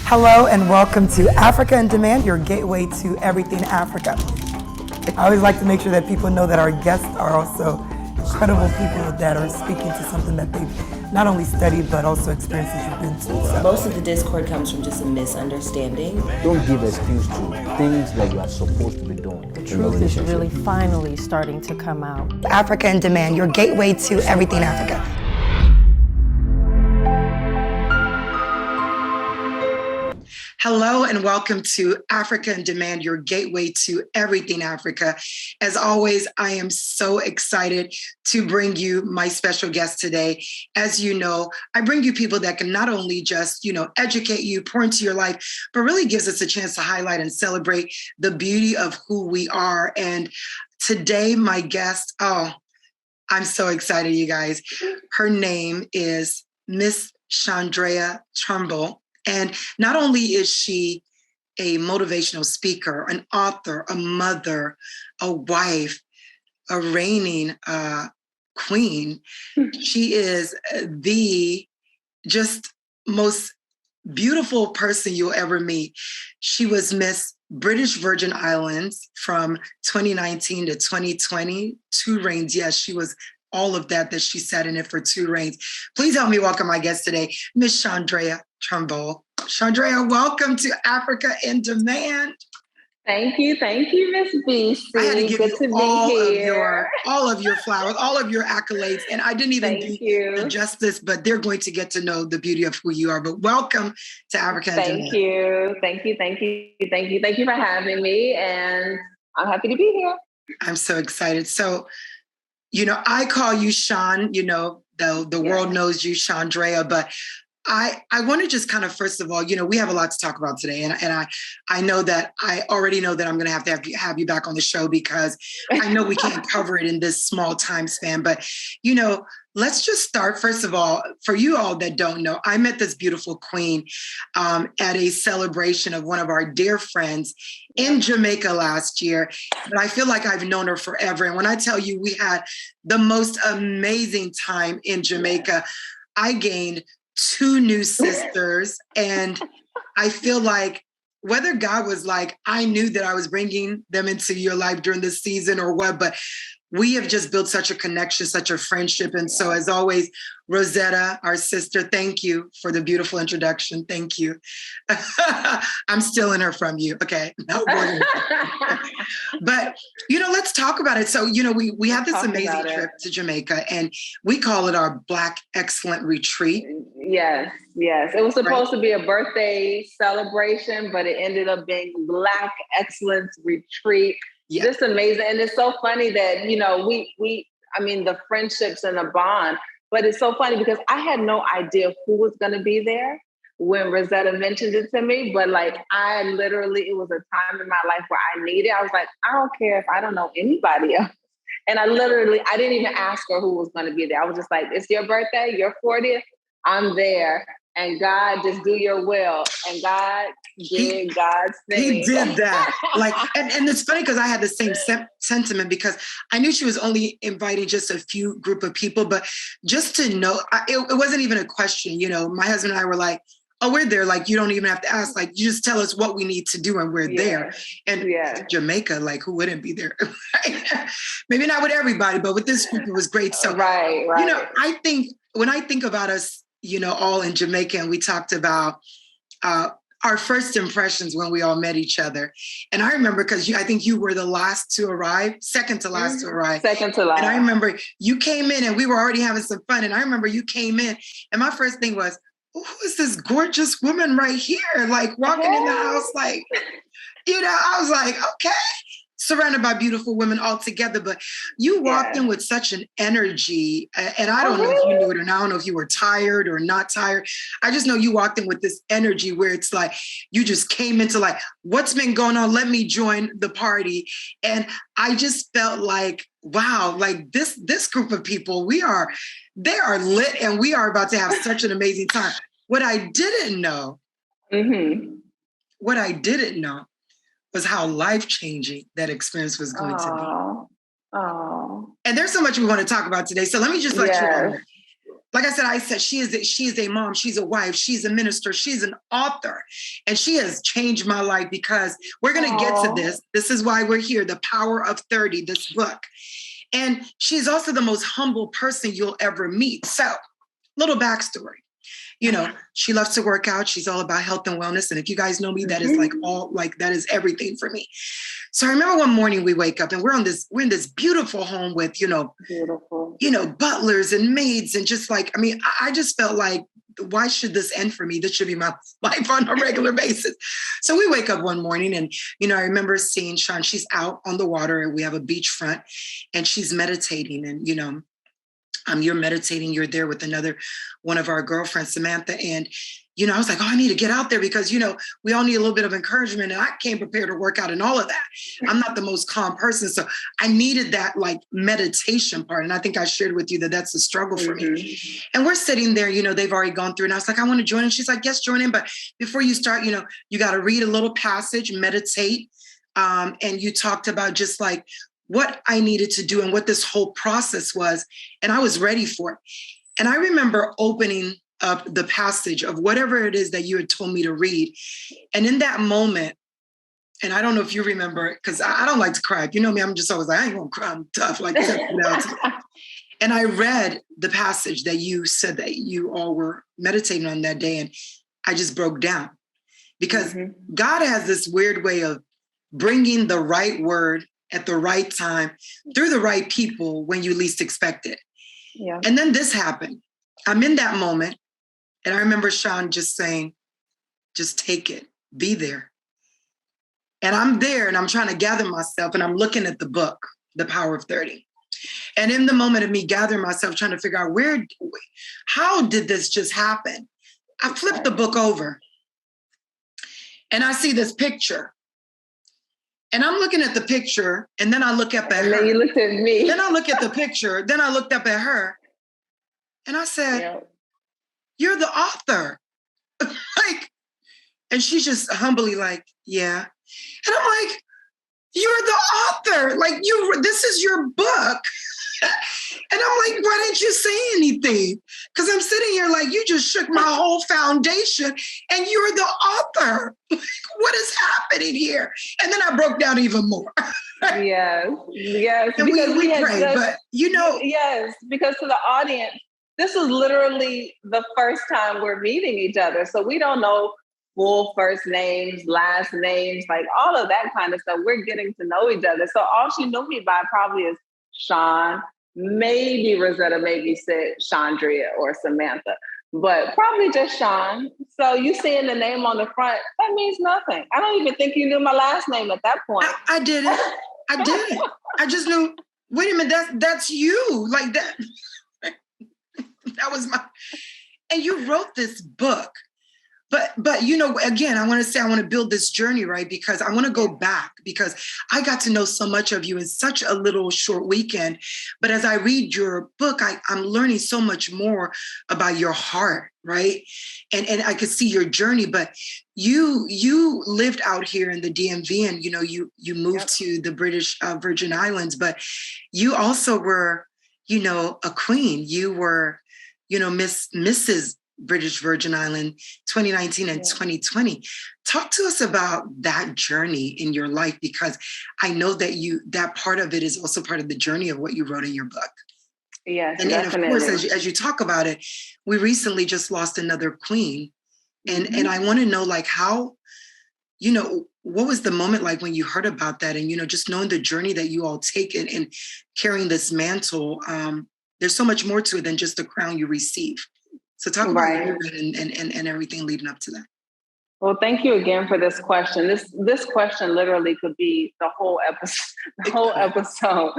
Hello and welcome to Africa in Demand, your gateway to everything Africa. I always like to make sure that people know that our guests are also credible people that are speaking to something that they've not only studied but also experiences you've been to. So. Most of the discord comes from just a misunderstanding. Don't give excuse to things that you are supposed to be doing. The truth is really finally starting to come out. Africa in Demand, your gateway to everything Africa. Hello and welcome to Africa in Demand, your gateway to everything Africa. As always, I am so excited to bring you my special guest today. As you know, I bring you people that can not only just, educate you, pour into your life, but really gives us a chance to highlight and celebrate the beauty of who we are. And today, my guest, I'm so excited, you guys. Her name is Miss Shondrea Turnbull. And not only is she a motivational speaker, an author, a mother, a wife, a reigning queen, she is the just most beautiful person you'll ever meet. She was Miss British Virgin Islands from 2019 to 2020, 2 reigns. Yes, she was all of that she sat in it for 2 reigns. Please help me welcome my guest today, Miss Shondrea Turnbull. Shondrea, welcome to Africa in Demand. Thank you, Miss BC. I had to give Good you to all of your flowers, all of your accolades, and I didn't even do the justice, but they're going to get to know the beauty of who you are. But welcome to Africa in Demand. Thank you for having me, and I'm happy to be here. I'm so excited. So, I call you Sean, the world knows you, Shondrea, but I want to just kind of, first of all, we have a lot to talk about today. And I know that I already know that I'm going to have you back on the show because I know we can't cover it in this small time span. But, let's just start. First of all, for you all that don't know, I met this beautiful queen at a celebration of one of our dear friends in Jamaica last year. But I feel like I've known her forever. And when I tell you we had the most amazing time in Jamaica, I gained 2 new sisters. And I feel like whether God was like, I knew that I was bringing them into your life during this season or what, but we have just built such a connection, such a friendship. And so as always, Rosetta, our sister, thank you for the beautiful introduction. Thank you. I'm stealing her from you. Okay. No, but, let's talk about it. So, we had this amazing trip to Jamaica and we call it our Black Excellent Retreat. Yes. It was supposed to be a birthday celebration, but it ended up being Black Excellence Retreat. Yeah. Just amazing. And it's so funny that, the friendships and the bond, but it's so funny because I had no idea who was going to be there when Rosetta mentioned it to me. But it was a time in my life where I needed, I was like, I don't care if I don't know anybody else. And I didn't even ask her who was going to be there. I was just like, it's your birthday, your 40th, I'm there. And God, just do your will. And God did God's thing. He did that. And it's funny because I had the same sentiment because I knew she was only inviting just a few group of people, but just to know, it wasn't even a question. My husband and I were like, oh, we're there. You don't even have to ask. You just tell us what we need to do and we're there. And Jamaica, who wouldn't be there? Maybe not with everybody, but with this group, it was great. So, right. I think when I think about us, all in Jamaica, and we talked about our first impressions when we all met each other. And I remember because I think you were the last to arrive, second to last to arrive. Second to last. And I remember you came in and we were already having some fun. And I remember you came in and my first thing was, who is this gorgeous woman right here? Walking in the house, I was like, okay. Surrounded by beautiful women all together, but you walked in with such an energy, and I don't know if you knew it or not. I don't know if you were tired or not tired. I just know you walked in with this energy where it's you just came into what's been going on? Let me join the party. And I just felt wow, this group of people, they are lit and we are about to have such an amazing time. What I didn't know was how life-changing that experience was going to be. Oh. And there's so much we want to talk about today. So let me just let you all know. like I said, she is a mom, she's a wife, she's a minister, she's an author, and she has changed my life because we're going to get to this. This is why we're here, The Power of 30, this book. And she's also the most humble person you'll ever meet. So, little backstory. You know, she loves to work out. She's all about health and wellness. And if you guys know me, that is that is everything for me. So I remember one morning we wake up and we're in this beautiful home with, butlers and maids and just like, I mean, I just felt like, why should this end for me? This should be my life on a regular basis. So we wake up one morning and, I remember seeing Sean, she's out on the water and we have a beachfront and she's meditating and, you're meditating, you're there with another one of our girlfriends, Samantha. And, I was like, I need to get out there because, we all need a little bit of encouragement and I came prepared to work out and all of that. I'm not the most calm person. So I needed that like meditation part. And I think I shared with you that that's a struggle for me. And we're sitting there, they've already gone through and I was like, I want to join. And she's like, yes, join in. But before you start, you got to read a little passage, meditate. And you talked about just like what I needed to do and what this whole process was. And I was ready for it. And I remember opening up the passage of whatever it is that you had told me to read. And in that moment, and I don't know if you remember it, because I don't like to cry. You know me, I'm just always like, I ain't gonna cry, I'm tough. Like, and I read the passage that you said that you all were meditating on that day. And I just broke down because God has this weird way of bringing the right word at the right time through the right people when you least expect it. Yeah. And then this happened. I'm in that moment. And I remember Sean just saying, just take it, be there. And I'm there and I'm trying to gather myself and I'm looking at the book, The Power of 30. And in the moment of me gathering myself, trying to figure out how did this just happen? I flipped the book over and I see this picture. And I'm looking at the picture and then I look up at her. And then you looked at me. Then I look at the picture. Then I looked up at her and I said, you're the author. And she's just humbly like, yeah. And I'm like, you're the author. Like this is your book. And I'm like, why didn't you say anything? Because I'm sitting here like, you just shook my whole foundation and you're the author. What is happening here? And then I broke down even more. Yes. And we prayed, but Yes, because to the audience, this is literally the first time we're meeting each other. So we don't know full first names, last names, like all of that kind of stuff. We're getting to know each other. So all she knew me by probably is Sean, maybe Rosetta, maybe said Shondrea or Samantha, but probably just Sean. So you seeing the name on the front, that means nothing. I don't even think you knew my last name at that point. I didn't. I just knew, wait a minute, that's you. Like that. That was and you wrote this book. But again, I want to build this journey, right? Because I want to go back because I got to know so much of you in such a little short weekend. But as I read your book, I'm learning so much more about your heart, right? And I could see your journey, but you lived out here in the DMV and, you moved to the British Virgin Islands, but you also were, a queen. You were, Mrs. British Virgin Island 2019 and 2020. Talk to us about that journey in your life, because I know that part of it is also part of the journey of what you wrote in your book. Yes, and of course, as you talk about it, we recently just lost another queen. And I want to know like how, what was the moment like when you heard about that and, just knowing the journey that you all take in carrying this mantle. There's so much more to it than just the crown you receive. So talk about it and everything leading up to that. Well, thank you again for this question. This question literally could be the whole episode.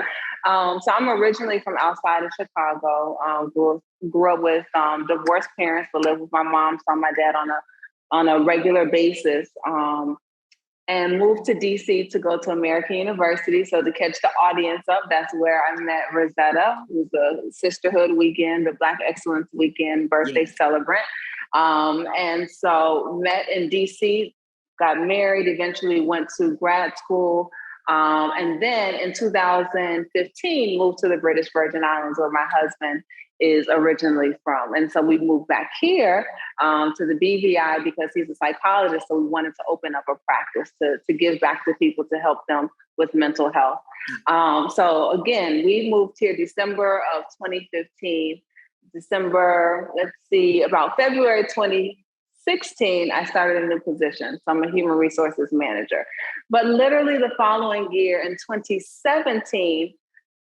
So I'm originally from outside of Chicago. Grew up with divorced parents, but lived with my mom, saw my dad on a regular basis. And moved to DC to go to American University. So to catch the audience up, that's where I met Rosetta, who's a sisterhood weekend, the Black Excellence Weekend birthday celebrant. And so met in DC, got married, eventually went to grad school. And then in 2015, moved to the British Virgin Islands with my husband. is originally from. And so we moved back here to the BVI because he's a psychologist. So we wanted to open up a practice to give back to people to help them with mental health. So again, we moved here December of 2015. About February 2016, I started a new position. So I'm a human resources manager. But literally the following year in 2017,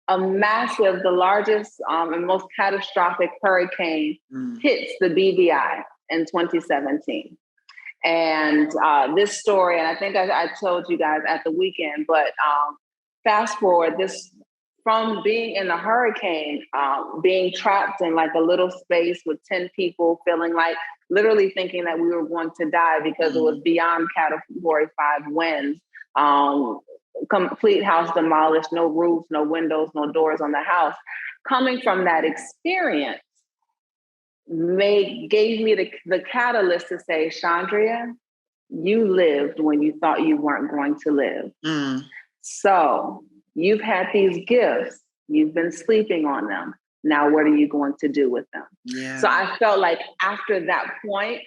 the largest and most catastrophic hurricane hits the BVI in 2017. And this story, and I think I told you guys at the weekend, but fast forward this from being in a hurricane, being trapped in like a little space with 10 people, feeling like literally thinking that we were going to die because it was beyond Category 5 winds. Complete house demolished, no roofs, no windows, no doors on the house. Coming from that experience gave me the catalyst to say, Shondrea, you lived when you thought you weren't going to live. So you've had these gifts, you've been sleeping on them. Now, what are you going to do with them? Yeah. So I felt like after that point,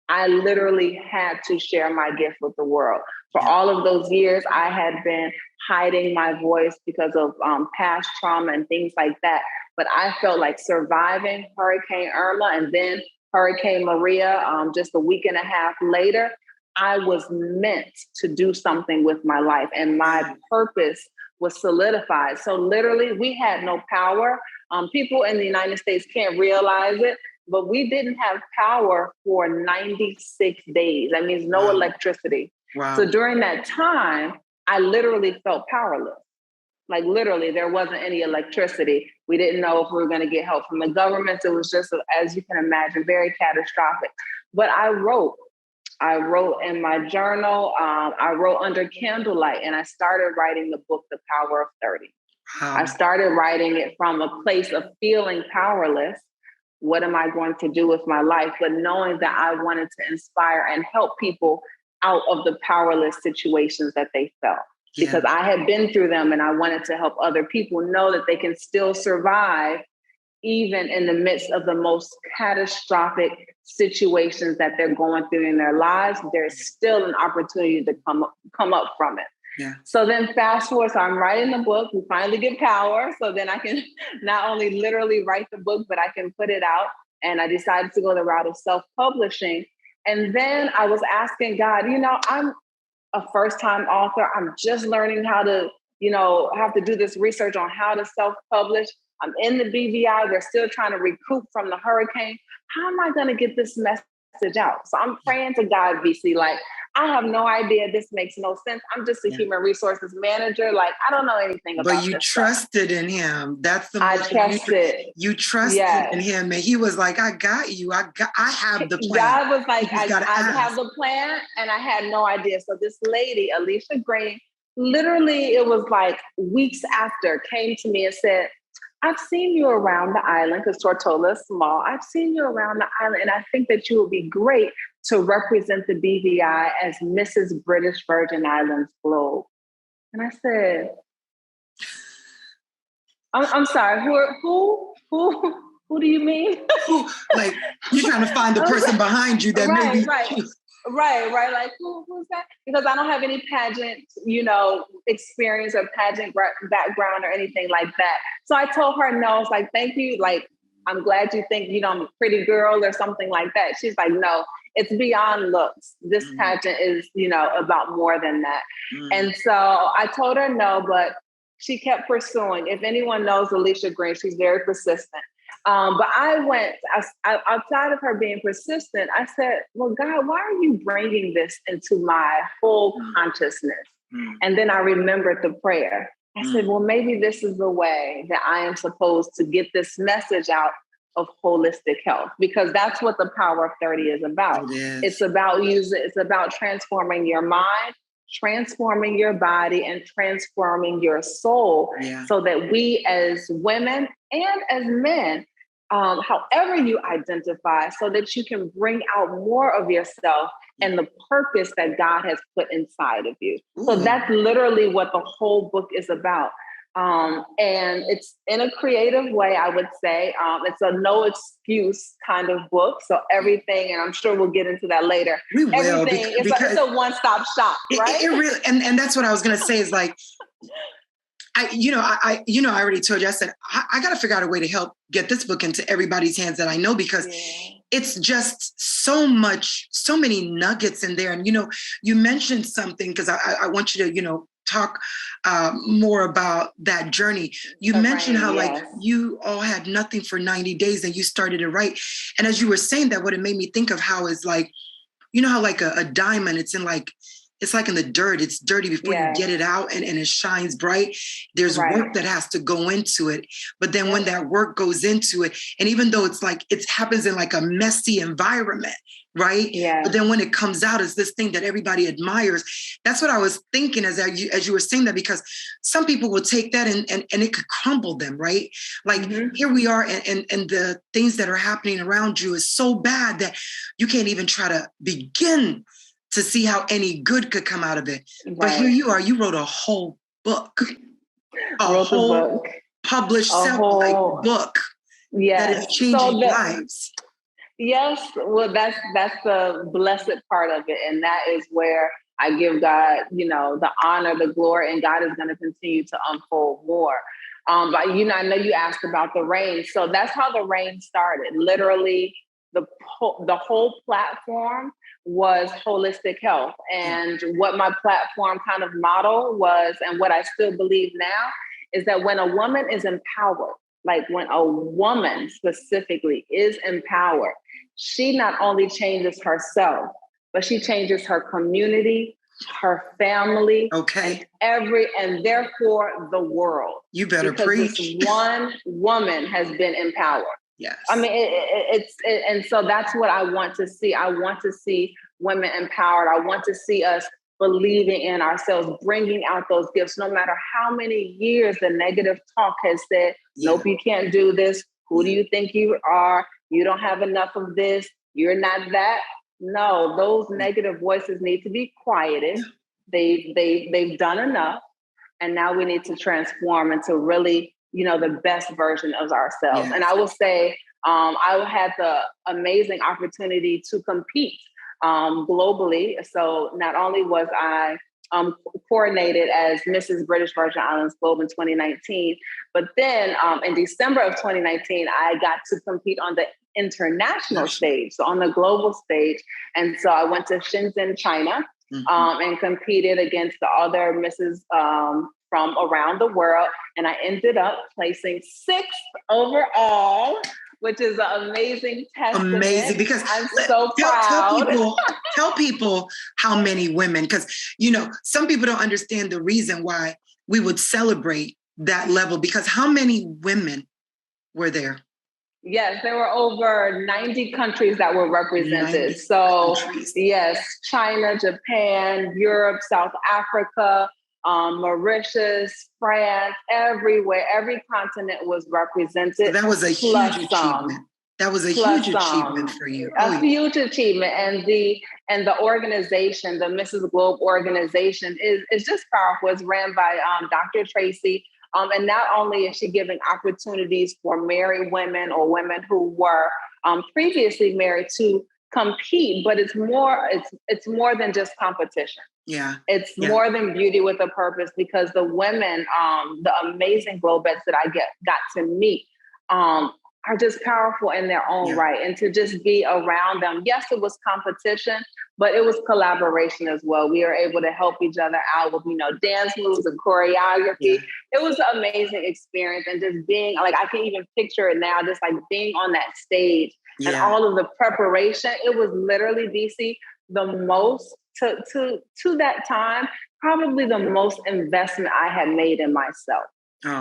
I literally had to share my gift with the world. For all of those years, I had been hiding my voice because of past trauma and things like that. But I felt like surviving Hurricane Irma and then Hurricane Maria just a week and a half later, I was meant to do something with my life and my purpose was solidified. So literally, we had no power. People in the United States can't realize it, but we didn't have power for 96 days. That means no electricity. Wow. So during that time, I literally felt powerless. Like literally, there wasn't any electricity. We didn't know if we were going to get help from the government. It was just, as you can imagine, very catastrophic. But I wrote in my journal, I wrote under candlelight, and I started writing the book, The Power of 30. Wow. I started writing it from a place of feeling powerless. What am I going to do with my life? But knowing that I wanted to inspire and help people out of the powerless situations that they felt. Yeah. Because I had been through them and I wanted to help other people know that they can still survive even in the midst of the most catastrophic situations that they're going through in their lives. There's still an opportunity to come up from it. Yeah. So then fast forward, so I'm writing the book, we finally get power. So then I can not only literally write the book, but I can put it out. And I decided to go the route of self-publishing. And then I was asking God, I'm a first-time author. I'm just learning how to, have to do this research on how to self-publish. I'm in the BVI. We're still trying to recoup from the hurricane. How am I going to get this message out? So I'm praying to God, VC, like, I have no idea. This makes no sense. I'm just a human resources manager. Like, I don't know anything about this. But you trusted in him. That's the I trusted. You trusted in him. And he was like, I got you. I have the plan. God was like, I have the plan. And I had no idea. So this lady, Alicia Green, literally, it was like weeks after, came to me and said, I've seen you around the island because Tortola is small. I've seen you around the island, and I think that you will be great to represent the BVI as Mrs. British Virgin Islands Globe. And I said, I'm sorry, who do you mean? Like, you're trying to find the person behind you that may be... Right. Like, who's that? Because I don't have any pageant, experience or pageant background or anything like that. So I told her no. I was like, thank you. Like, I'm glad you think, I'm a pretty girl or something like that. She's like, no, it's beyond looks. This pageant is, about more than that. And so I told her no, but she kept pursuing. If anyone knows Alicia Green, she's very persistent. But I went, outside of her being persistent, I said, well, God, why are you bringing this into my whole consciousness? And then I remembered the prayer. I said, well, maybe this is the way that I am supposed to get this message out of holistic health, because that's what the Power of 30 is about. It's about transforming your mind, transforming your body, and transforming your soul so that we as women and as men, however you identify, so that you can bring out more of yourself and the purpose that God has put inside of you. So that's literally what the whole book is about. And it's in a creative way, I would say. It's a no excuse kind of book. So everything, and I'm sure we'll get into that later. We will, everything, it's a one-stop shop, right? It really, and that's what I was going to say is like, I already told you, I said, I got to figure out a way to help get this book into everybody's hands that I know, because it's just so many nuggets in there. And, you mentioned something, because I want you to, talk more about that journey. You mentioned how like you all had nothing for 90 days and you started to write. And as you were saying that, what it made me think of how is like, how like a diamond, it's like in the dirt. It's dirty before you get it out and it shines bright. There's work that has to go into it. But then when that work goes into it, and even though it's like, it happens in like a messy environment, right? Yeah. But then when it comes out, it's this thing that everybody admires. That's what I was thinking as you were saying that, because some people will take that and it could crumble them, right? Like here we are and the things that are happening around you is so bad that you can't even try to begin to see how any good could come out of it. Right. But here you are, you wrote a whole book, published book that is changing lives. Yes, well, that's the blessed part of it. And that is where I give God, the honor, the glory, and God is going to continue to unfold more. But, I know you asked about the rain. So that's how the rain started. Literally, the whole platform was holistic health. And what my platform kind of model was, and what I still believe now, is that when a woman is empowered, like when a woman specifically is empowered, she not only changes herself, but she changes her community, her family, and therefore the world. You better preach. This one woman has been empowered. Yes. I mean, and so that's what I want to see. I want to see women empowered. I want to see us believing in ourselves, bringing out those gifts, no matter how many years the negative talk has said, nope, you can't do this. Who do you think you are? You don't have enough of this. You're not that. No, those negative voices need to be quieted. They've done enough. And now we need to transform into really, the best version of ourselves. Yes. And I will say, I had the amazing opportunity to compete globally. So not only was I coronated as Mrs. British Virgin Islands Globe in 2019, but then in December of 2019, I got to compete on the international stage, so on the global stage. And so I went to Shenzhen, China, and competed against the other Mrs. From around the world. And I ended up placing 6th overall, which is an amazing testament. Amazing, because I'm so proud. Tell people how many women, because, some people don't understand the reason why we would celebrate that level, because how many women were there? Yes, there were over 90 countries that were represented. So yes, China, Japan, Europe, South Africa, Mauritius, France, everywhere, every continent was represented. So that was a huge achievement. That was a huge achievement for you. Huge achievement. And the organization, the Mrs. Globe organization is just powerful. It's ran by Dr. Tracy. And not only is she giving opportunities for married women or women who were previously married to compete, but it's more than just competition. Yeah. It's more than beauty with a purpose, because the women, the amazing Globettes that I got to meet, are just powerful in their own right. And to just be around them. Yes, it was competition, but it was collaboration as well. We were able to help each other out with, dance moves and choreography. Yeah. It was an amazing experience. And just being like, I can even picture it now, just like being on that stage and all of the preparation. It was literally, DC, the most to that time, probably the most investment I had made in myself,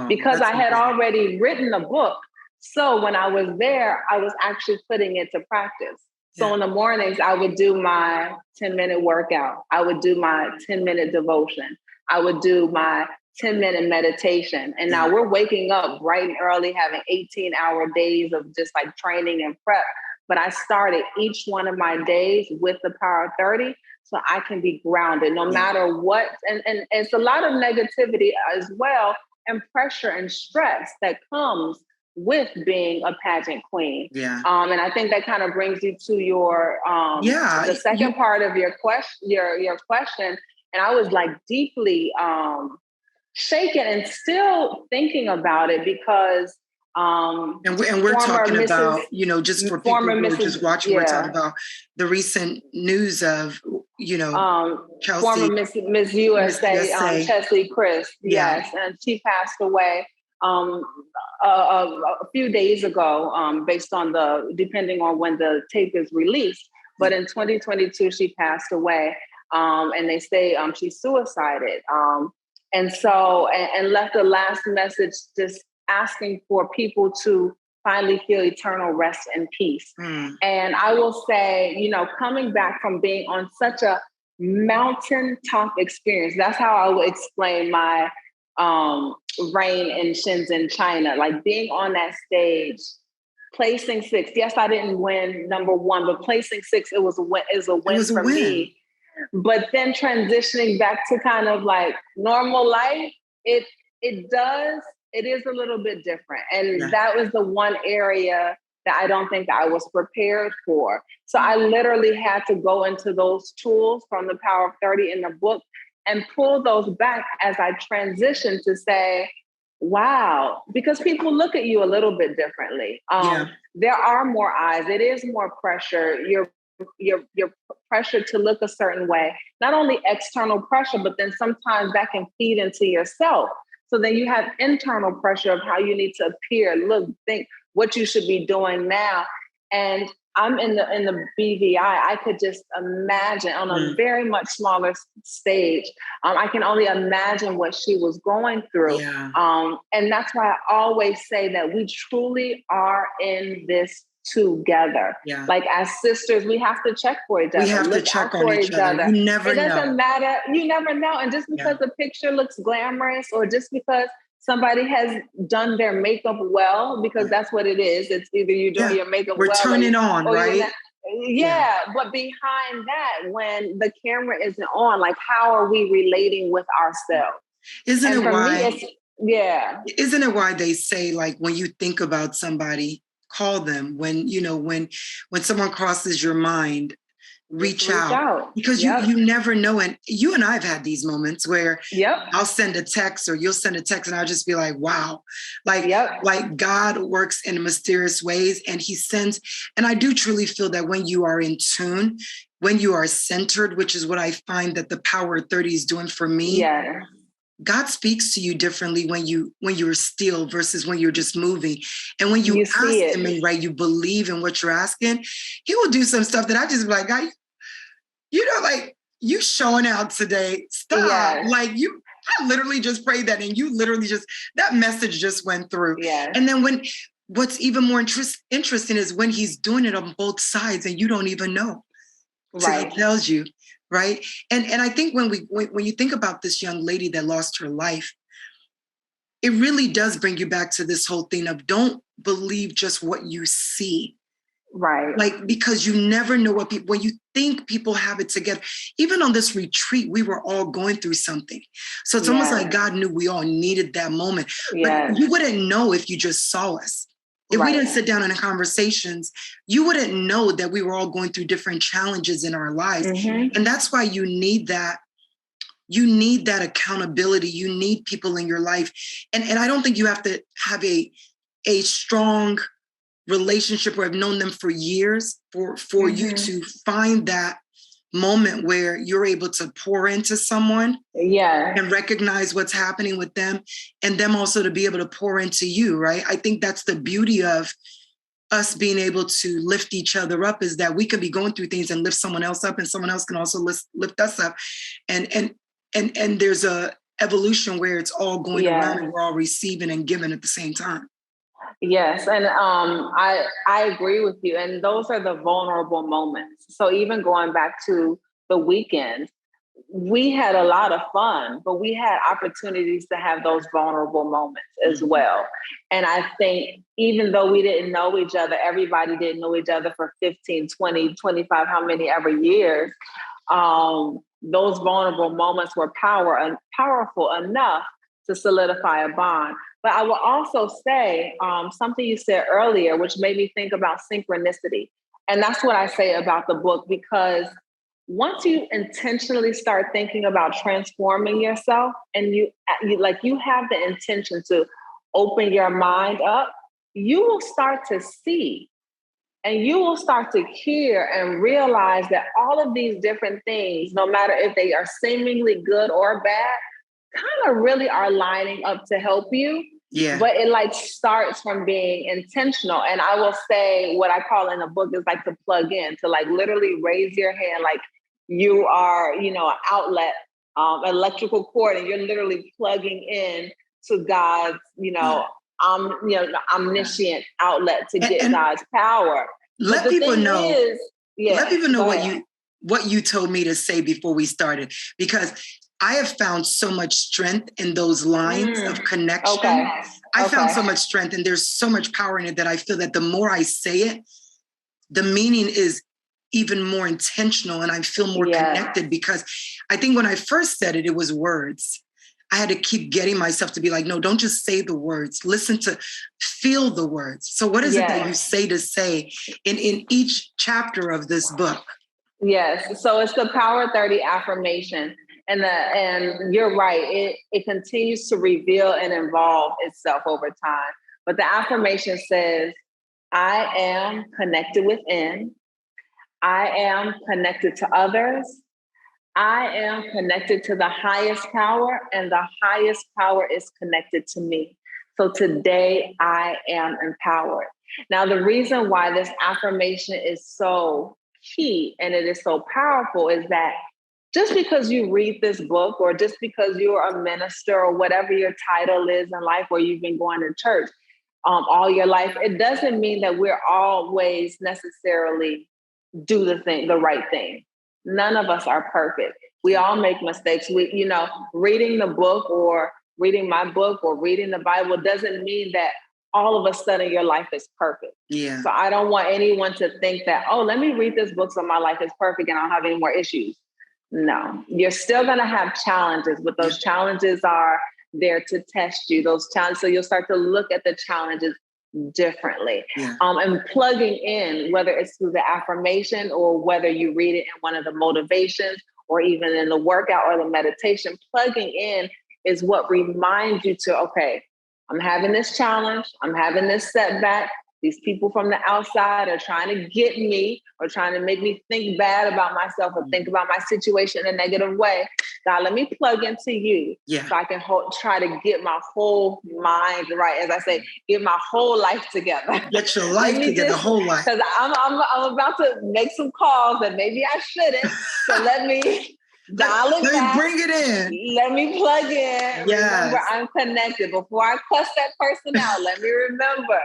because I had already written a book. So when I was there, I was actually putting it to practice. So in the mornings, I would do my 10-minute workout. I would do my 10-minute devotion. I would do my 10-minute meditation. And now we're waking up bright and early, having 18-hour days of just like training and prep. But I started each one of my days with the Power of 30, so I can be grounded no matter what. And it's a lot of negativity as well. and pressure and stress that comes with being a pageant queen. Yeah. And I think that kind of brings you to your the second part of your question. Your question, and I was like deeply shaken and still thinking about it because. And we're talking about, just for people who are just watching, we're talking about the recent news of, Chelsea. Former Miss USA, Chesley Chris. Yeah. Yes. And she passed away a few days ago, based on depending on when the tape is released. But in 2022, she passed away. And they say she suicided. And so, and left a last message just asking for people to finally feel eternal rest and peace. And I will say, coming back from being on such a mountaintop experience, that's how I would explain my reign in Shenzhen, China. Like being on that stage, placing 6th. Yes, I didn't win number 1, but placing 6th, it was a win for me. But then transitioning back to kind of like normal life, it is a little bit different. And that was the one area that I don't think I was prepared for. So I literally had to go into those tools from The Power of 30 in the book and pull those back as I transitioned to say, wow, because people look at you a little bit differently. There are more eyes. It is more pressure. Your pressure to look a certain way, not only external pressure, but then sometimes that can feed into yourself. So then you have internal pressure of how you need to appear, look, think, what you should be doing now. And I'm in the BVI. I could just imagine on a very much smaller stage. I can only imagine what she was going through. And that's why I always say that we truly are in this together. Like as sisters, we have to check for each other. We have to check on each other. You never know. It doesn't matter. You never know. And just because the picture looks glamorous, or just because somebody has done their makeup well, because that's what it is. It's either you're doing your makeup well. We're turning on, right? But behind that, when the camera isn't on, like how are we relating with ourselves? Isn't it why they say, like, when you think about somebody, call them. When someone crosses your mind, reach out. Because you never know. And you and I have had these moments where I'll send a text or you'll send a text and I'll just be like, wow, like God works in mysterious ways, and he sends. And I do truly feel that when you are in tune, when you are centered, which is what I find that the Power of 30 is doing for me. God speaks to you differently when you're still versus when you're just moving. And when you ask him and you believe in what you're asking, he will do some stuff that I just be like, God, like you showing out today. Stop. Like I literally just prayed that, and you literally that message just went through. And then what's even more interesting is when he's doing it on both sides and you don't even know. So he tells you. Right. And I think when you think about this young lady that lost her life, it really does bring you back to this whole thing of don't believe just what you see. Right. Like, because you never know when you think people have it together. Even on this retreat, we were all going through something. So it's almost like God knew we all needed that moment. But you wouldn't know if you just saw us. If we didn't sit down in conversations, you wouldn't know that we were all going through different challenges in our lives. And that's why you need that. You need that accountability. You need people in your life. And I don't think you have to have a strong relationship or have known them for years for you to find that moment where you're able to pour into someone and recognize what's happening with them, and them also to be able to pour into you, right? I think that's the beauty of us being able to lift each other up, is that we can be going through things and lift someone else up, and someone else can also lift us up. And there's a evolution where it's all going around and we're all receiving and giving at the same time. Yes. And I agree with you. And those are the vulnerable moments. So even going back to the weekend, we had a lot of fun, but we had opportunities to have those vulnerable moments as well. And I think even though we didn't know each other, everybody didn't know each other for 15, 20, 25, how many ever years, those vulnerable moments were powerful enough to solidify a bond. But I will also say something you said earlier, which made me think about synchronicity. And that's what I say about the book, because once you intentionally start thinking about transforming yourself, and you have the intention to open your mind up, you will start to see, and you will start to hear and realize that all of these different things, no matter if they are seemingly good or bad, kind of really are lining up to help you. Yeah. But it starts from being intentional. And I will say what I call in the book is to plug in, to literally raise your hand like you are, an outlet, electrical cord, and you're literally plugging in to God's, omniscient outlet to get God's power. Let people know. Let people know what you told me to say before we started, because I have found so much strength in those lines of connection. Okay. I found so much strength, and there's so much power in it that I feel that the more I say it, the meaning is even more intentional, and I feel more connected, because I think when I first said it, it was words. I had to keep getting myself to be like, no, don't just say the words. Listen to, feel the words. So what is it that you say in each chapter of this book? Yes. So it's the Power 30 affirmation. And you're right. It continues to reveal and evolve itself over time. But the affirmation says, I am connected within. I am connected to others. I am connected to the highest power, and the highest power is connected to me. So today I am empowered. Now, the reason why this affirmation is so key and it is so powerful is that just because you read this book, or just because you're a minister, or whatever your title is in life, or you've been going to church all your life, it doesn't mean that we're always necessarily do the right thing. None of us are perfect. We all make mistakes. Reading the book, or reading my book, or reading the Bible doesn't mean that all of a sudden your life is perfect. Yeah. So I don't want anyone to think that, let me read this book so my life is perfect and I don't have any more issues. No, you're still going to have challenges, but those challenges are there to test you. Those challenges, so you'll start to look at the challenges differently. And plugging in, whether it's through the affirmation, or whether you read it in one of the motivations, or even in the workout or the meditation, plugging in is what reminds you to, okay, I'm having this challenge, I'm having this setback. These people from the outside are trying to get me, or trying to make me think bad about myself, or think about my situation in a negative way. God, let me plug into you, so I can try to get my whole mind right. As I say, get my whole life together. Get your life together, whole life. Because I'm about to make some calls that maybe I shouldn't. So let me dial it back. Bring it in. Let me plug in. Remember, I'm connected. Before I cuss that person out, let me remember.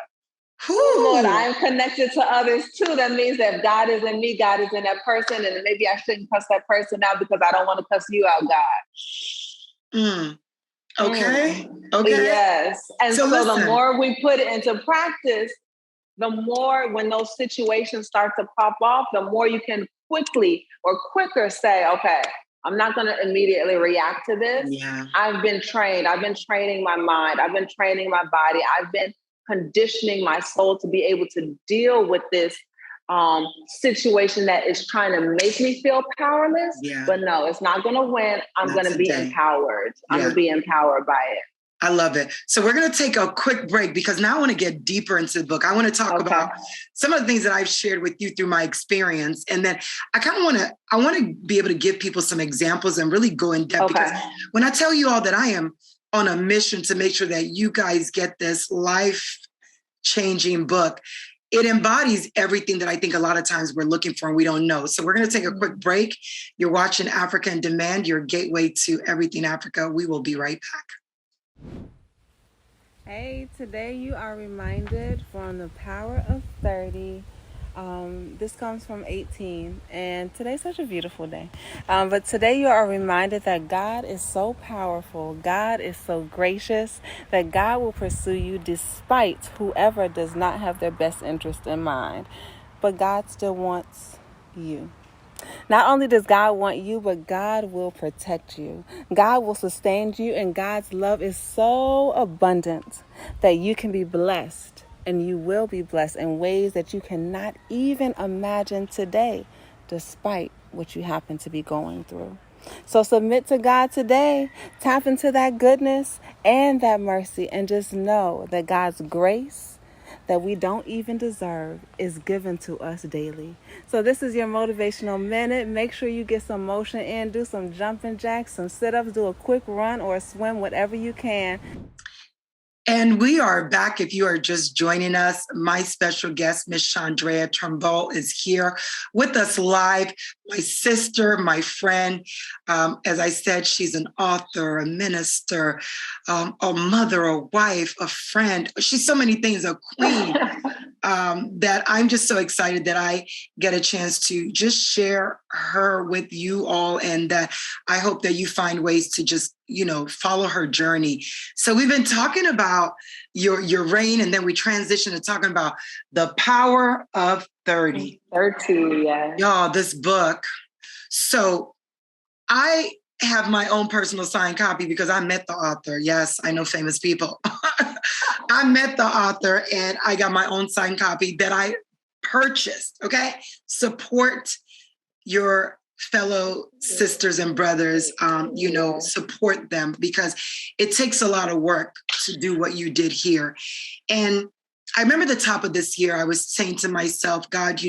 Lord, I'm connected to others too. That means that God is in me, God is in that person, and maybe I shouldn't cuss that person out because I don't want to cuss you out, God. Okay. Yes. And so listen, the more we put it into practice, the more, when those situations start to pop off, the more you can quicker say, okay, I'm not going to immediately react to this. Yeah. I've been trained. I've been training my mind. I've been training my body. I've been conditioning my soul to be able to deal with this situation that is trying to make me feel powerless. But no, it's not going to win. I'm going to be empowered. I'm going to be empowered by it. I love it. So we're going to take a quick break, because now I want to get deeper into the book. I want to talk about some of the things that I've shared with you through my experience. And then I want to be able to give people some examples and really go in depth, because when I tell you all that I am on a mission to make sure that you guys get this life-changing book, it embodies everything that I think a lot of times we're looking for and we don't know. So we're going to take a quick break. You're watching Africa in Demand, your gateway to everything Africa. We will be right back. Hey, today you are reminded from the Power of 30. This comes from 18, and today's such a beautiful day. But today you are reminded that God is so powerful, God is so gracious, that God will pursue you despite whoever does not have their best interest in mind. But God still wants you. Not only does God want you, but God will protect you. God will sustain you, and God's love is so abundant that you can be blessed, and you will be blessed in ways that you cannot even imagine today, despite what you happen to be going through. So submit to God today, tap into that goodness and that mercy, and just know that God's grace that we don't even deserve is given to us daily. So this is your motivational minute. Make sure you get some motion in, do some jumping jacks, some sit-ups, do a quick run or a swim, whatever you can. And we are back. If you are just joining us, my special guest, Miss Shondrea Turnbull, is here with us live. My sister, my friend. As I said, she's an author, a minister, a mother, a wife, a friend. She's so many things, a queen. That I'm just so excited that I get a chance to just share her with you all, and that I hope that you find ways to just, follow her journey. So we've been talking about your reign, and then we transitioned to talking about the power of 30. 30, yeah. Y'all, this book. So I have my own personal signed copy because I met the author. Yes, I know famous people. I met the author and I got my own signed copy that I purchased. Okay. Support your fellow sisters and brothers, support them, because it takes a lot of work to do what you did here. And I remember the top of this year, I was saying to myself, God,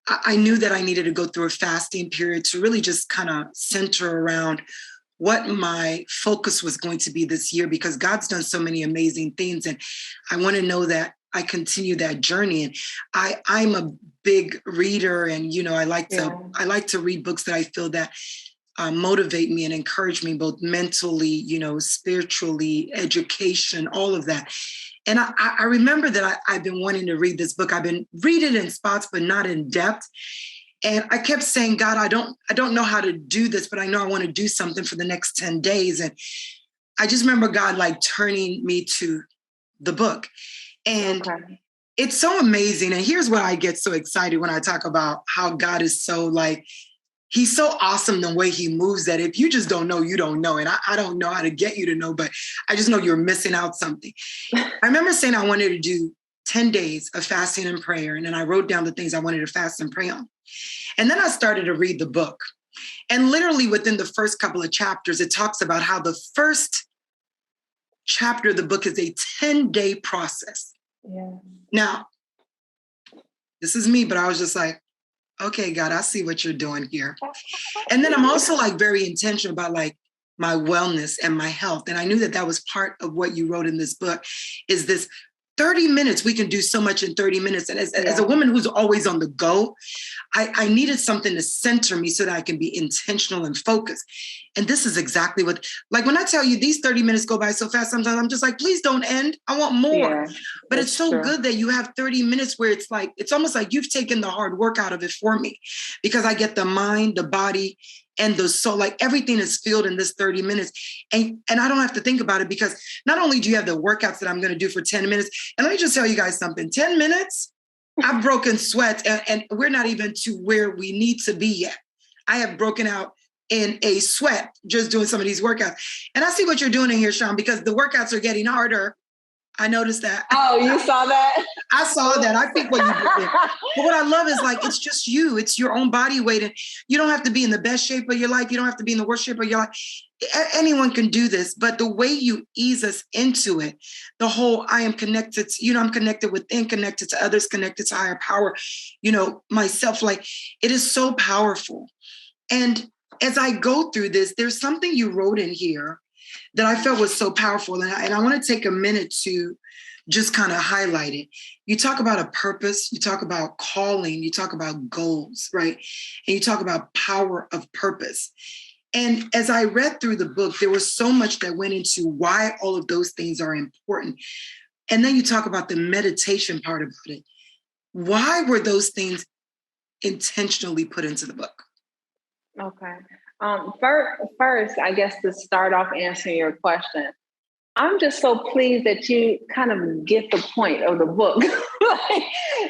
I knew that I needed to go through a fasting period to really just kind of center around what my focus was going to be this year, because God's done so many amazing things. And I want to know that I continue that journey. And I'm a big reader, and, I like to read books that I feel that motivate me and encourage me, both mentally, spiritually, education, all of that. And I remember that I've been wanting to read this book. I've been reading it in spots, but not in depth. And I kept saying, God, I don't know how to do this, but I know I want to do something for the next 10 days. And I just remember God turning me to the book. And it's so amazing. And here's why I get so excited when I talk about how God is so he's so awesome the way he moves, that if you just don't know, you don't know. And I don't know how to get you to know, but I just know you're missing out something. I remember saying I wanted to do 10 days of fasting and prayer. And then I wrote down the things I wanted to fast and pray on. And then I started to read the book. And literally within the first couple of chapters, it talks about how the first chapter of the book is a 10-day process. Yeah. Now, this is me, but I was just like, okay, God, I see what you're doing here. And then I'm also very intentional about my wellness and my health. And I knew that was part of what you wrote in this book, is this 30 minutes. We can do so much in 30 minutes. And as a woman who's always on the go, I needed something to center me so that I can be intentional and focused. And this is exactly what, when I tell you these 30 minutes go by so fast, sometimes I'm just please don't end. I want more. But it's so good that you have 30 minutes where it's almost like you've taken the hard work out of it for me, because I get the mind, the body, and the soul. Everything is filled in this 30 minutes. And I don't have to think about it, because not only do you have the workouts that I'm going to do for 10 minutes, and let me just tell you guys something, 10 minutes, I've broken sweat, and we're not even to where we need to be yet. I have broken out in a sweat just doing some of these workouts. And I see what you're doing in here, Sean, because the workouts are getting harder. I noticed that. Oh, you saw that? I saw that. I think what you did there. But what I love is it's just you. It's your own body weight. And you don't have to be in the best shape of your life. You don't have to be in the worst shape of your life. Anyone can do this. But the way you ease us into it, the whole I am connected, I'm connected within, connected to others, connected to higher power, myself, it is so powerful. And as I go through this, there's something you wrote in here that I felt was so powerful. And I want to take a minute to just kind of highlight it. You talk about a purpose, you talk about calling, you talk about goals, right? And you talk about power of purpose. And as I read through the book, there was so much that went into why all of those things are important. And then you talk about the meditation part about it. Why were those things intentionally put into the book? Okay. First, I guess to start off answering your question, I'm just so pleased that you kind of get the point of the book.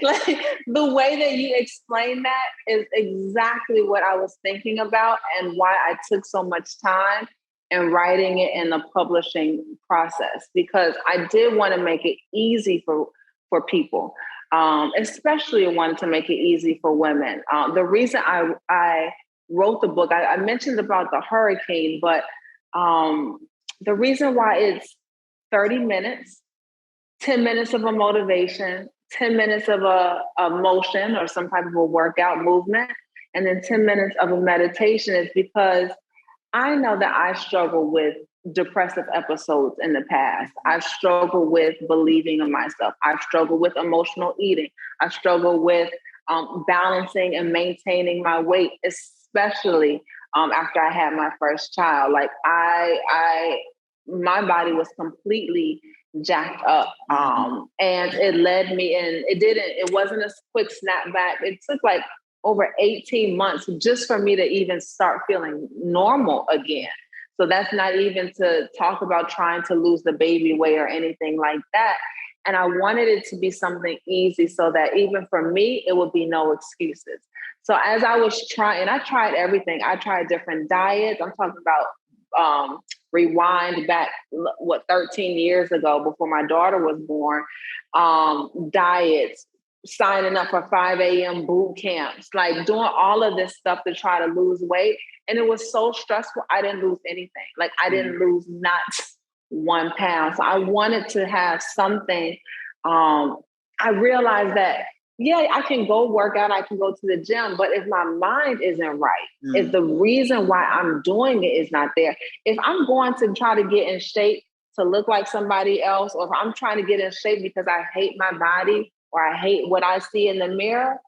like the way that you explain that is exactly what I was thinking about and why I took so much time in writing it in the publishing process, because I did want to make it easy for people, especially wanted to make it easy for women. The reason I wrote the book, I mentioned about the hurricane, but the reason why it's 30 minutes, 10 minutes of a motivation, 10 minutes of a motion or some type of a workout movement, and then 10 minutes of a meditation is because I know that I struggle with depressive episodes in the past. I struggle with believing in myself. I struggle with emotional eating. I struggle with balancing and maintaining my weight, especially after I had my first child. Like my body was completely jacked up. And it led me in, it wasn't a quick snapback. It took like over 18 months just for me to even start feeling normal again. So that's not even to talk about trying to lose the baby weight or anything like that. And I wanted it to be something easy so that even for me, it would be no excuses. So as I was trying, I tried everything. I tried different diets. I'm talking about rewind back, 13 years ago before my daughter was born, diets, signing up for 5 a.m. boot camps, like doing all of this stuff to try to lose weight. And it was so stressful. I didn't lose anything. Like I didn't lose not 1 pound. So I wanted to have something. I realized that, yeah, I can go work out, I can go to the gym, but if my mind isn't right, if the reason why I'm doing it is not there, if I'm going to try to get in shape to look like somebody else, or if I'm trying to get in shape because I hate my body or I hate what I see in the mirror,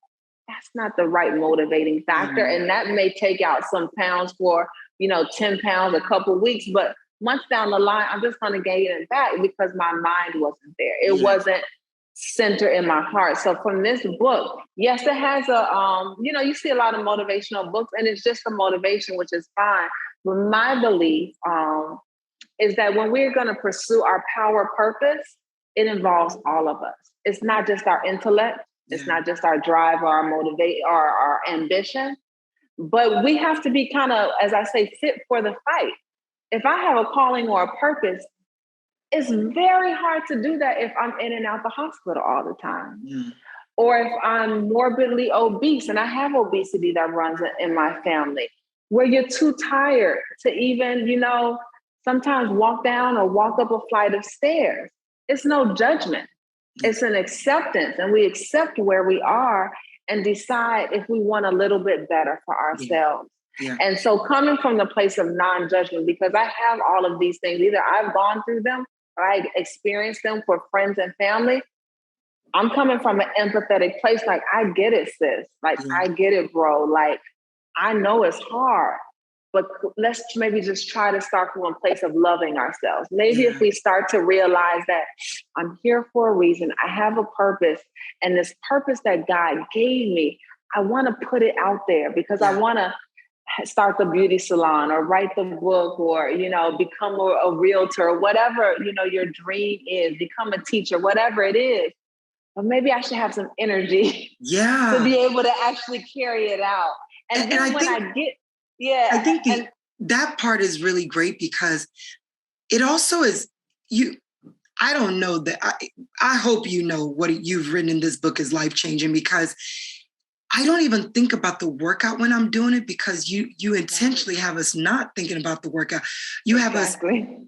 that's not the right motivating factor. And that may take out some pounds for, 10 pounds, a couple of weeks, but months down the line, I'm just going to gain it back because my mind wasn't there. It wasn't center in my heart. So from this book, yes, it has you see a lot of motivational books and it's just a motivation, which is fine. But my belief is that when we're going to pursue our power purpose, it involves all of us. It's not just our intellect. It's not just our drive or our motivate or our ambition, but we have to be kind of, as I say, fit for the fight. If I have a calling or a purpose, it's very hard to do that if I'm in and out the hospital all the time. Or if I'm morbidly obese and I have obesity that runs in my family, where you're too tired to even, sometimes walk down or walk up a flight of stairs. It's no judgment. It's an acceptance. And we accept where we are and decide if we want a little bit better for ourselves. And so coming from the place of non-judgment, because I have all of these things, either I've gone through them or I experienced them for friends and family. I'm coming from an empathetic place. Like, I get it, sis. Like, I get it, bro. Like, I know it's hard, but let's maybe just try to start from a place of loving ourselves. Maybe if we start to realize that I'm here for a reason, I have a purpose, and this purpose that God gave me, I want to put it out there because I want to start the beauty salon or write the book or, become a realtor, whatever, your dream is, become a teacher, whatever it is. But maybe I should have some energy to be able to actually carry it out. And then I think that part is really great because it also is I don't know that I hope what you've written in this book is life-changing, because I don't even think about the workout when I'm doing it, because you intentionally have us not thinking about the workout. You have us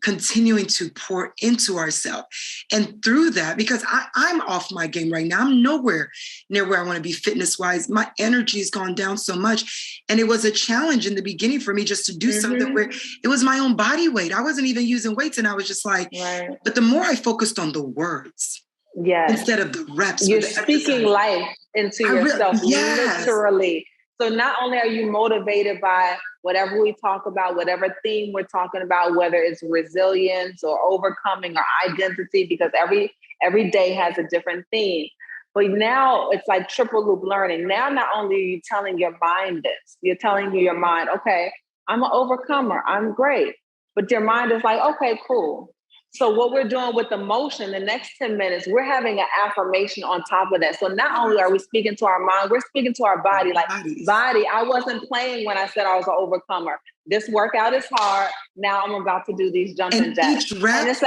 continuing to pour into ourselves. And through that, because I'm off my game right now, I'm nowhere near where I want to be fitness-wise. My energy has gone down so much. And it was a challenge in the beginning for me just to do something where it was my own body weight. I wasn't even using weights. And I was just like, but the more I focused on the words, instead of the reps. You're speaking life into yourself, literally. So not only are you motivated by whatever we talk about, whatever theme we're talking about, whether it's resilience or overcoming or identity, because every day has a different theme. But now it's like triple loop learning. Now, not only are you telling your mind this, you're telling your mind, okay, I'm an overcomer, I'm great. But your mind is like, okay, cool. So what we're doing with the motion, the next 10 minutes, we're having an affirmation on top of that. So not only are we speaking to our mind, we're speaking to our body. Like, body, I wasn't playing when I said I was an overcomer. This workout is hard. Now I'm about to do these jumping jacks. Each rep, and it's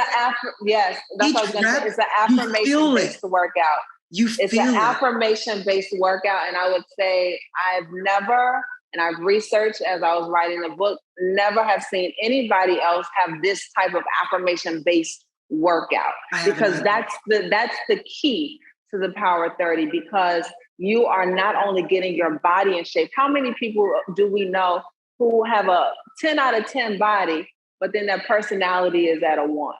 yes, that's what I was going to say. It's an affirmation-based workout. It's an affirmation-based workout. And I would say I've never, and I've researched as I was writing the book, never have seen anybody else have this type of affirmation-based workout. Because that's the key to the Power 30, because you are not only getting your body in shape. How many people do we know who have a 10 out of 10 body, but then their personality is at a 1?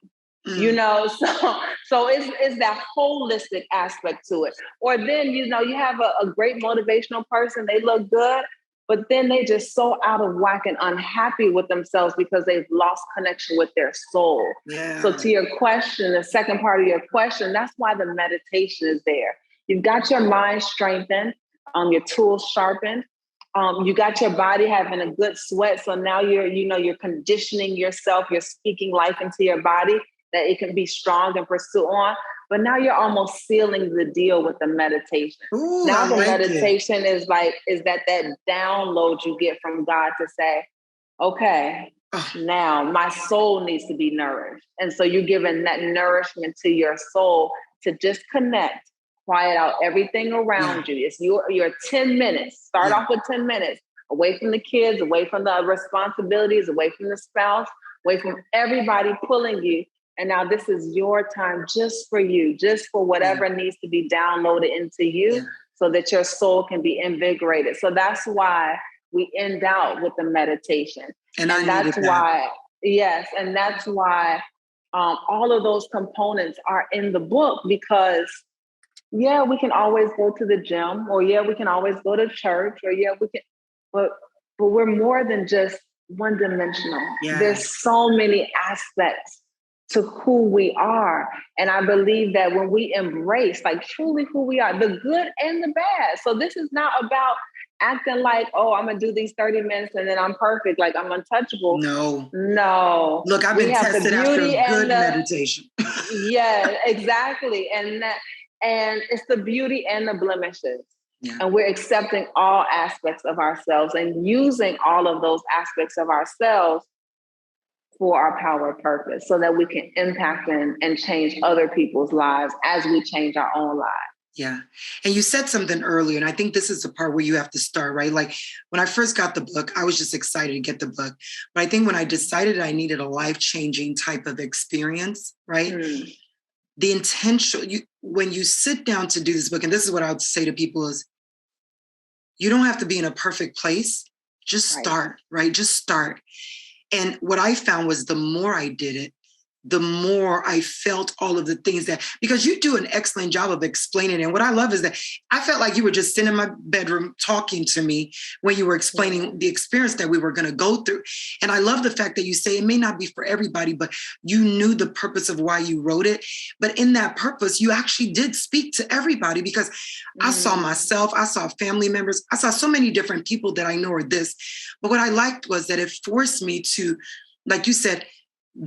You know, so it's that holistic aspect to it. Or then, you know, you have a great motivational person, they look good, but then they just so out of whack and unhappy with themselves because they've lost connection with their soul. Yeah. So to your question, the second part of your question, that's why the meditation is there. You've got your mind strengthened, your tools sharpened. You got your body having a good sweat. So now you're conditioning yourself, you're speaking life into your body, that it can be strong and pursue on. But now you're almost sealing the deal with the meditation. Ooh, now the meditation is that download you get from God to say, okay, now my soul needs to be nourished. And so you're giving that nourishment to your soul to just connect, quiet out everything around you. It's your 10 minutes. Start off with 10 minutes, away from the kids, away from the responsibilities, away from the spouse, away from everybody pulling you. And now this is your time just for you, just for whatever needs to be downloaded into you so that your soul can be invigorated. So that's why we end out with the meditation. And that's why, and that's why all of those components are in the book, because we can always go to the gym, or we can always go to church, or we can, but we're more than just one dimensional. There's so many aspects to who we are. And I believe that when we embrace like truly who we are, the good and the bad. So this is not about acting like, oh, I'm going to do these 30 minutes and then I'm perfect, like I'm untouchable. No. Look, I've been tested after a good meditation. Yeah, exactly. And it's the beauty and the blemishes. Yeah. And we're accepting all aspects of ourselves and using all of those aspects of ourselves for our power of purpose, so that we can impact and change other people's lives as we change our own lives. Yeah. And you said something earlier, and I think this is the part where you have to start, right? Like when I first got the book, I was just excited to get the book. But I think when I decided I needed a life-changing type of experience, right? The intention, when you sit down to do this book, and this is what I would say to people is, you don't have to be in a perfect place. Just start, right? Just start. And what I found was the more I did it, the more I felt all of the things because you do an excellent job of explaining it. And what I love is that I felt like you were just sitting in my bedroom talking to me when you were explaining the experience that we were going to go through. And I love the fact that you say it may not be for everybody, but you knew the purpose of why you wrote it. But in that purpose, you actually did speak to everybody, because I saw myself, I saw family members, I saw so many different people that I know are this. But what I liked was that it forced me to, like you said,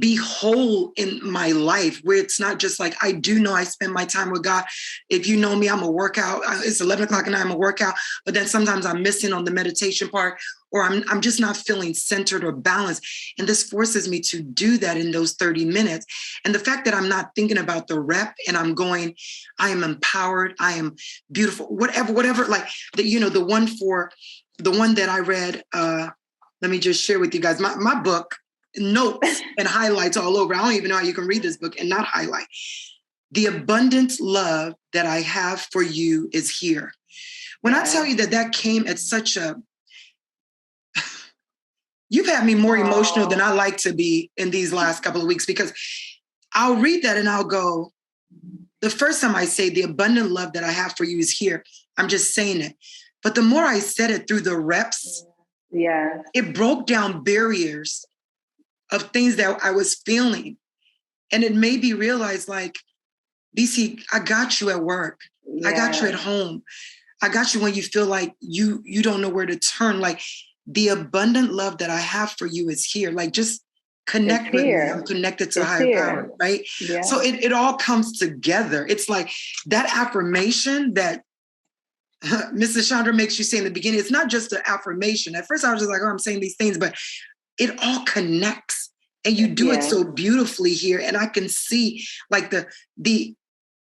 be whole in my life, where it's not just like, I do know I spend my time with God. If you know me, I'm a workout. It's 11 o'clock and I'm a workout, but then sometimes I'm missing on the meditation part, or I'm just not feeling centered or balanced. And this forces me to do that in those 30 minutes. And the fact that I'm not thinking about the rep and I'm going, I am empowered, I am beautiful, whatever, like the one that I read, let me just share with you guys, my book, notes and highlights all over. I don't even know how you can read this book and not highlight. The abundant love that I have for you is here. When I tell you that came at such a, you've had me more emotional than I like to be in these last couple of weeks, because I'll read that and I'll go, the first time I say the abundant love that I have for you is here, I'm just saying it. But the more I said it through the reps, it broke down barriers of things that I was feeling. And it made me realize, like, BC, I got you at work. I got you at home. I got you when you feel like you don't know where to turn. Like, the abundant love that I have for you is here. Like, just Connect with me. I'm connected to a higher power, right? Yeah. So it all comes together. It's like that affirmation that Mrs. Chandra makes you say in the beginning. It's not just an affirmation. At first I was just like, oh, I'm saying these things, but it all connects. And you do it so beautifully here. And I can see like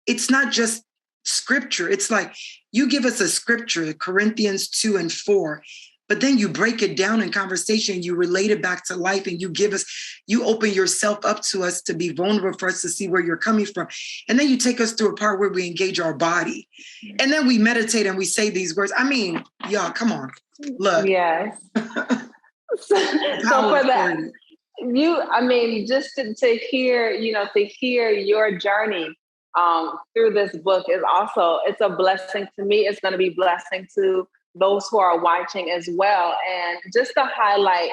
it's not just scripture. It's like you give us a scripture, Corinthians 2:4, but then you break it down in conversation, you relate it back to life, and you open yourself up to us to be vulnerable for us to see where you're coming from. And then you take us through a part where we engage our body. And then we meditate and we say these words. I mean, y'all, come on. Look. Yes. So for that, just to hear, to hear your journey through this book is also, it's a blessing to me. It's going to be a blessing to those who are watching as well. And just to highlight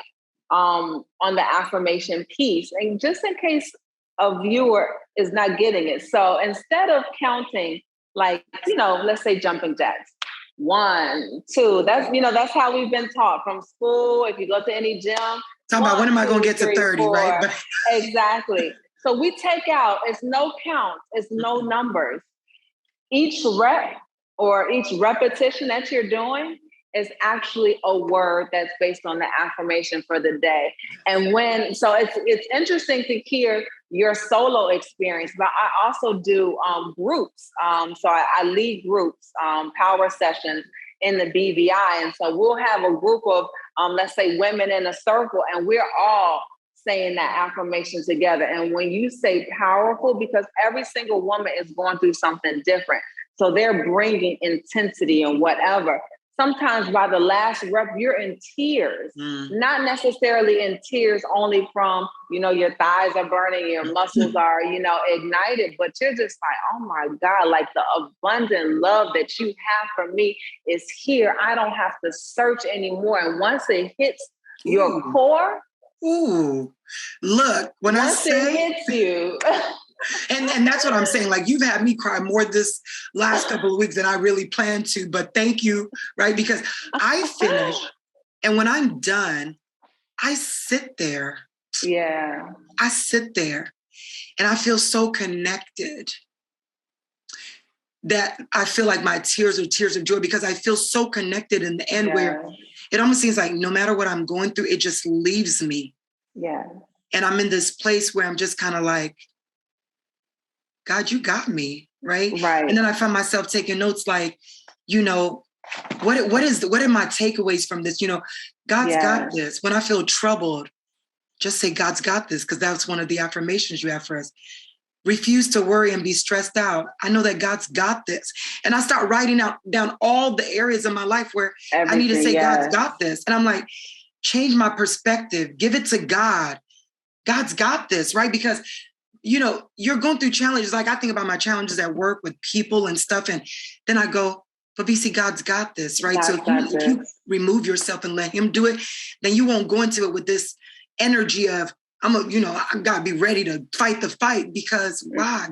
on the affirmation piece, and just in case a viewer is not getting it. So instead of counting, like, let's say jumping jacks, 1, 2, that's how we've been taught from school. If you go to any gym, talking about when am I going to get to 30, 4. Right? Exactly. So we take out, it's no counts, it's no numbers. Each rep or each repetition that you're doing is actually a word that's based on the affirmation for the day. And so it's interesting to hear your solo experience, but I also do groups. So I lead groups, power sessions in the BVI. And so we'll have a group of, let's say, women in a circle, and we're all saying that affirmation together. And when you say powerful, because every single woman is going through something different. So they're bringing intensity and whatever. Sometimes by the last rep, you're in tears, not necessarily in tears only from, your thighs are burning, your muscles are, ignited, but you're just like, oh my God, like the abundant love that you have for me is here. I don't have to search anymore. And once it hits your core. Ooh, look, once it hits you. And that's what I'm saying. Like, you've had me cry more this last couple of weeks than I really planned to, but thank you, right? Because I finish, and when I'm done, I sit there. Yeah. I sit there, and I feel so connected that I feel like my tears are tears of joy, because I feel so connected in the end, where it almost seems like no matter what I'm going through, it just leaves me. Yeah. And I'm in this place where I'm just kind of like, God, you got me, right? Right. And then I find myself taking notes like, what are my takeaways from this? God's got this. When I feel troubled, just say, God's got this, because that's one of the affirmations you have for us. Refuse to worry and be stressed out. I know that God's got this. And I start writing down all the areas of my life where I need to say, God's got this. And I'm like, change my perspective, give it to God. God's got this, right? Because you're going through challenges. Like, I think about my challenges at work with people and stuff. And then I go, but BC, God's got this, right? So if you remove yourself and let him do it, then you won't go into it with this energy of, I gotta be ready to fight the fight, because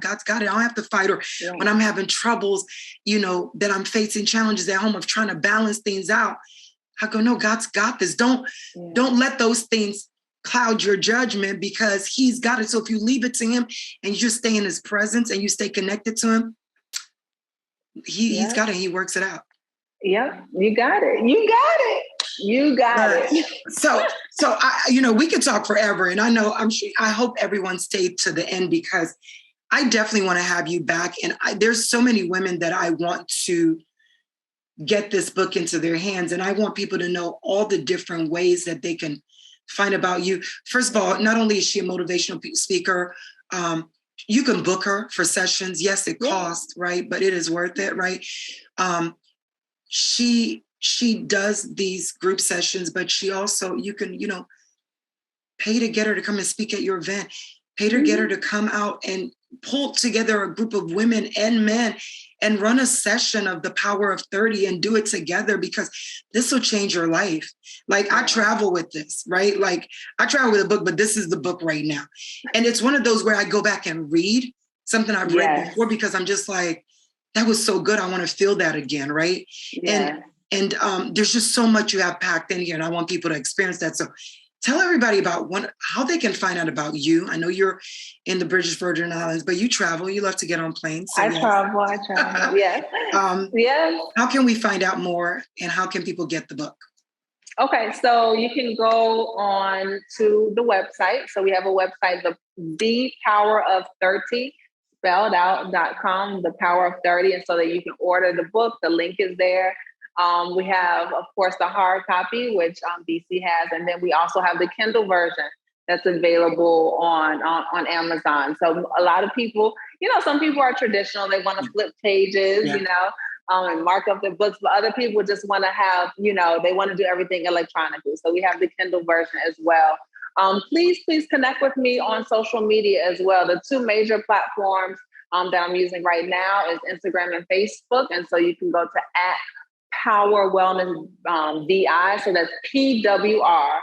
God's got it. I don't have to fight. Or when I'm having troubles, that I'm facing challenges at home of trying to balance things out, I go, no, God's got this. Don't let those things cloud your judgment, because he's got it. So if you leave it to him and you just stay in his presence and you stay connected to him, he's got it. He works it out. Yep. You got it. You got it. So I, we could talk forever, and I hope everyone stayed to the end, because I definitely want to have you back. And there's so many women that I want to get this book into their hands. And I want people to know all the different ways that they can find about you. First of all, not only is she a motivational speaker, you can book her for sessions. Yes, it costs, right? But it is worth it, right? She does these group sessions, but she also, you can, pay to get her to come and speak at your event, pay to get her to come out and pull together a group of women and men and run a session of the power of 30 and do it together, because this will change your life. Like, I travel with this, right? Like, I travel with a book, but this is the book right now. And it's one of those where I go back and read something I've read before, because I'm just like, that was so good. I want to feel that again, right? And there's just so much you have packed in here, and I want people to experience that. So tell everybody about how they can find out about you. I know you're in the British Virgin Islands, but you travel. You love to get on planes. So I travel. Yes. Yes. How can we find out more, and how can people get the book? Okay, so you can go on to the website. So we have a website, the Power of 30 spelled out.com, the Power of 30. And so that you can order the book, the link is there. We have, of course, the hard copy, which BC has. And then we also have the Kindle version that's available on Amazon. So a lot of people, some people are traditional. They want to flip pages, and mark up their books. But other people just want to have, they want to do everything electronically. So we have the Kindle version as well. Please connect with me on social media as well. The two major platforms that I'm using right now is Instagram and Facebook. And so you can go to @Power Wellness VI. So that's PWR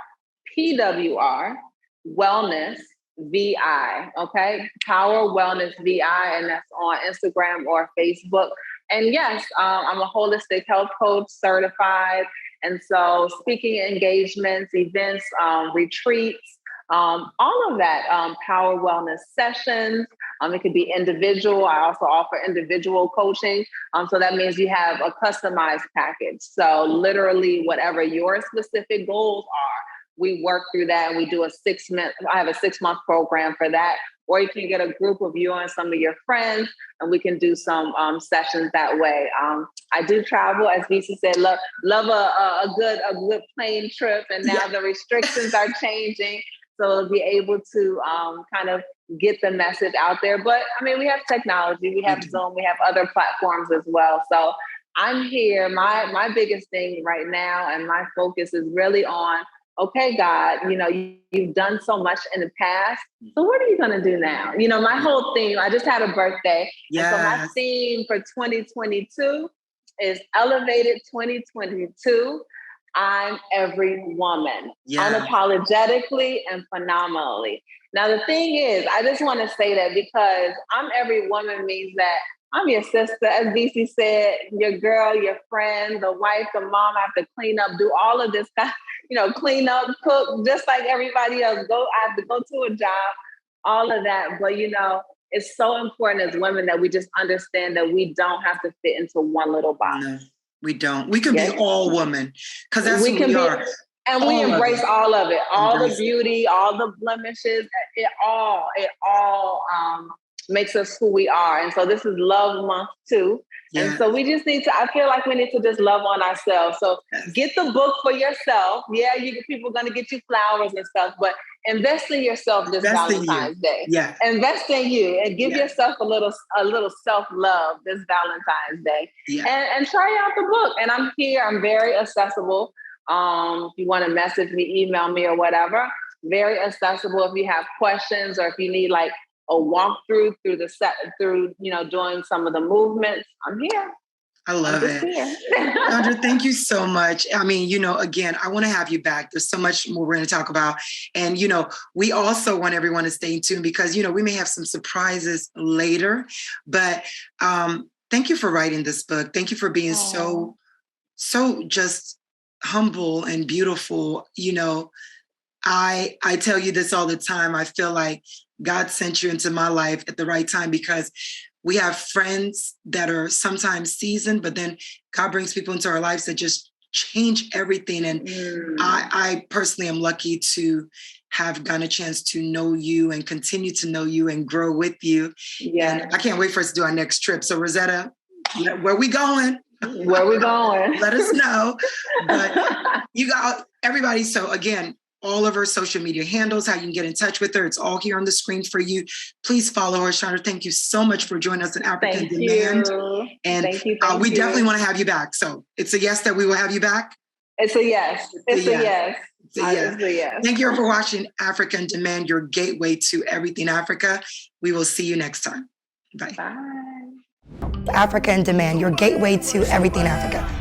Wellness VI. Okay. Power Wellness VI. And that's on Instagram or Facebook. And yes, I'm a holistic health coach certified. And so speaking engagements, events, retreats, all of that, power wellness sessions. It could be individual. I also offer individual coaching. So that means you have a customized package. So literally whatever your specific goals are, we work through that, and we do I have a 6-month program for that. Or you can get a group of you and some of your friends, and we can do some sessions that way. I do travel, as Visa said, love a good plane trip, and now the restrictions are changing, so be able to kind of get the message out there. But I mean, we have technology, we have Zoom, we have other platforms as well. So I'm here. My biggest thing right now, and my focus is really on, okay, God, you've done so much in the past. So what are you going to do now? My whole theme, I just had a birthday. Yes. And so my theme for 2022 is Elevated 2022. I'm every woman, unapologetically and phenomenally. Now, the thing is, I just want to say that because I'm every woman means that I'm your sister, as BC said, your girl, your friend, the wife, the mom. I have to clean up, do all of this stuff, clean up, cook, just like everybody else. I have to go to a job, all of that. But, it's so important as women that we just understand that we don't have to fit into one little box. No, we don't. We can be all women, because that's who we are. And we embrace all of it, all the beauty, all the blemishes, it all makes us who we are. And so this is Love Month too. Yeah. And so we just I feel like we need to just love on ourselves. So get the book for yourself. Yeah, people are going to get you flowers and stuff, but invest in yourself this Valentine's Day. Yeah. Invest in you and give yourself a little self-love this Valentine's Day. Yeah. And try out the book. And I'm here. I'm very accessible. If you want to message me, email me or whatever, very accessible. If you have questions or if you need a walkthrough through the set, doing some of the movements, I'm here. I love it. Shondrea, thank you so much. I mean, again, I want to have you back. There's so much more we're going to talk about. And, we also want everyone to stay tuned because, we may have some surprises later. But thank you for writing this book. Thank you for being so just humble and beautiful. I tell you this all the time. I feel like God sent you into my life at the right time because we have friends that are sometimes seasoned, but then God brings people into our lives that just change everything. And I personally am lucky to have gotten a chance to know you and continue to know you and grow with you. Yeah. And I can't wait for us to do our next trip. So Rosetta, where we going? Where we going? Let us know. But you got everybody. So again, all of her social media handles, how you can get in touch with her. It's all here on the screen for you. Please follow her. Shondrea, thank you so much for joining us in African Demand. And we definitely want to have you back. So it's a yes that we will have you back? It's a yes. It's a yes. Thank you for watching African Demand, your gateway to everything Africa. We will see you next time. Bye. Bye. African Demand, your gateway to everything Africa.